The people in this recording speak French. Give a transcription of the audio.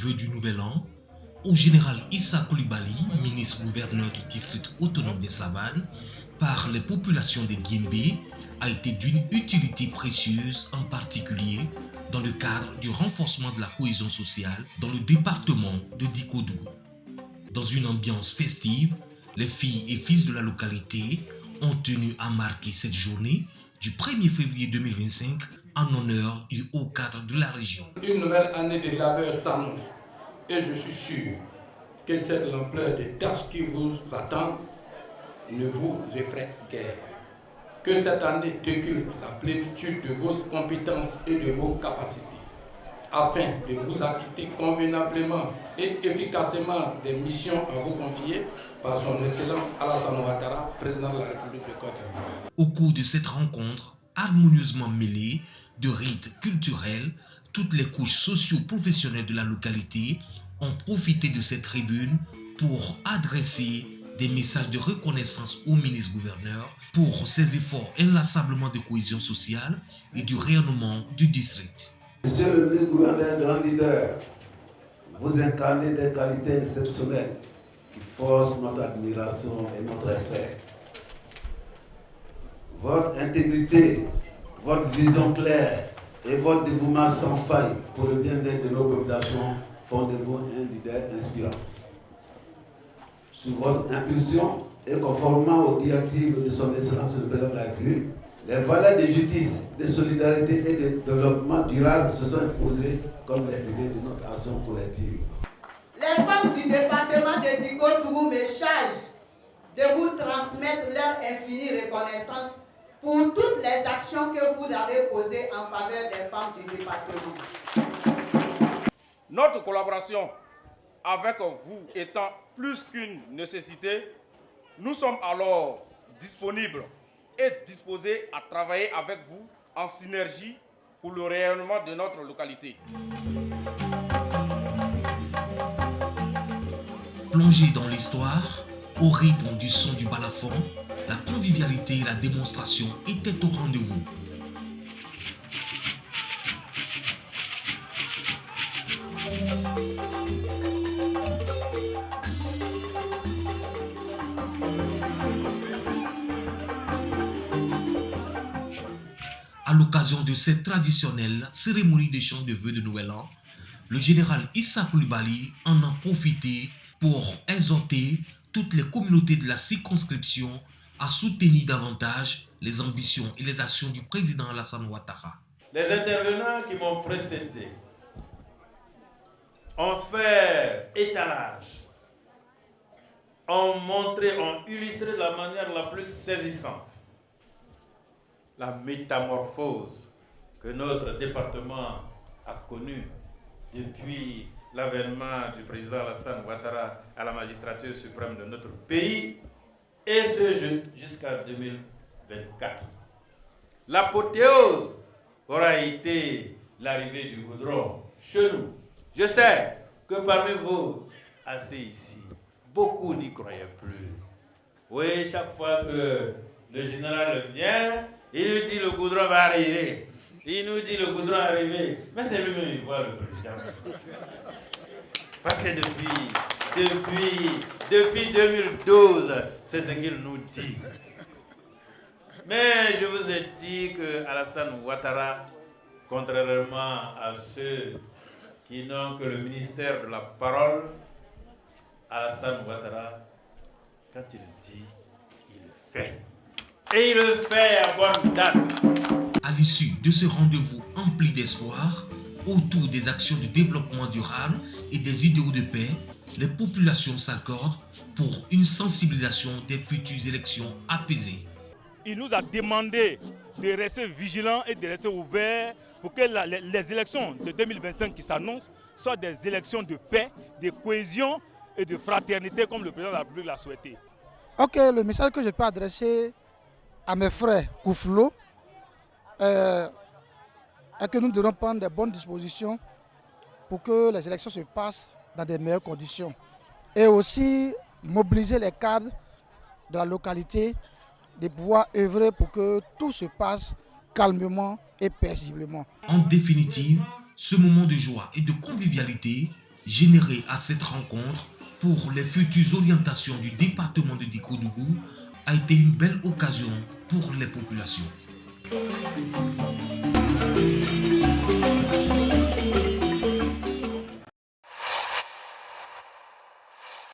vœux du Nouvel An, au général Issa Coulibaly, ministre-gouverneur du district autonome des Savanes, par les populations de Guinbé, a été d'une utilité précieuse, en particulier dans le cadre du renforcement de la cohésion sociale dans le département de Dikodougou. Dans une ambiance festive, les filles et fils de la localité ont tenu à marquer cette journée du 1er février 2025 en honneur du haut cadre de la région. Une nouvelle année de labeur s'annonce et je suis sûr que cette l'ampleur des tâches qui vous attendent ne vous effraie guère. Que cette année décuple la plénitude de vos compétences et de vos capacités, afin de vous acquitter convenablement et efficacement des missions à vous confier par son Excellence Alassane Ouattara, président de la République de Côte d'Ivoire. Au cours de cette rencontre, harmonieusement mêlée de rites culturels, toutes les couches socio-professionnelles de la localité ont profité de cette tribune pour adresser des messages de reconnaissance au ministre-gouverneur pour ses efforts inlassablement de cohésion sociale et du rayonnement du district. Monsieur le ministre-gouverneur, grand leader, vous incarnez des qualités exceptionnelles qui forcent notre admiration et notre respect. Votre intégrité, votre vision claire et votre dévouement sans faille pour le bien-être de nos populations font de vous un leader inspirant. Sous votre impulsion et conformément aux directives de son Excellence le Président de la République, les valeurs de justice, de solidarité et de développement durable se sont imposées comme les piliers de notre action collective. Les femmes du département de Dikodougou me chargent de vous transmettre leur infinie reconnaissance pour toutes les actions que vous avez posées en faveur des femmes du département. Notre collaboration avec vous étant plus qu'une nécessité, nous sommes alors disponibles et disposés à travailler avec vous en synergie pour le rayonnement de notre localité. Plongé dans l'histoire, au rythme du son du balafon, la convivialité et la démonstration étaient au rendez-vous. À l'occasion de cette traditionnelle cérémonie de chant de vœux de Nouvel An, le général Issa Coulibaly en a profité pour exhorter toutes les communautés de la circonscription à soutenir davantage les ambitions et les actions du président Alassane Ouattara. Les intervenants qui m'ont précédé ont fait étalage, ont montré, ont illustré de la manière la plus saisissante la métamorphose que notre département a connue depuis l'avènement du président Alassane Ouattara à la magistrature suprême de notre pays, et ce jusqu'à 2024. L'apothéose aura été l'arrivée du goudron chez nous. Je sais que parmi vous, assis ici, beaucoup n'y croyaient plus. Oui, chaque fois que le général vient, il nous dit le goudron va arriver. Il nous dit le goudron va arriver. Mais c'est lui-même qui voit le président. Parce que depuis 2012, c'est ce qu'il nous dit. Mais je vous ai dit que Alassane Ouattara, contrairement à ceux qui n'ont que le ministère de la parole, Alassane Ouattara, quand il dit, il le fait. Et il le fait à bonne date. À l'issue de ce rendez-vous empli d'espoir, autour des actions de développement durable et des idéaux de paix, les populations s'accordent pour une sensibilisation des futures élections apaisées. Il nous a demandé de rester vigilants et de rester ouverts pour que les élections de 2025 qui s'annoncent soient des élections de paix, de cohésion et de fraternité comme le président de la République l'a souhaité. Ok, le message que je peux adresser à mes frères Kouflo est que nous devons prendre de bonnes dispositions pour que les élections se passent dans de meilleures conditions. Et aussi mobiliser les cadres de la localité de pouvoir œuvrer pour que tout se passe calmement et paisiblement. En définitive, ce moment de joie et de convivialité généré à cette rencontre pour les futures orientations du département de Dikodougou a été une belle occasion pour les populations.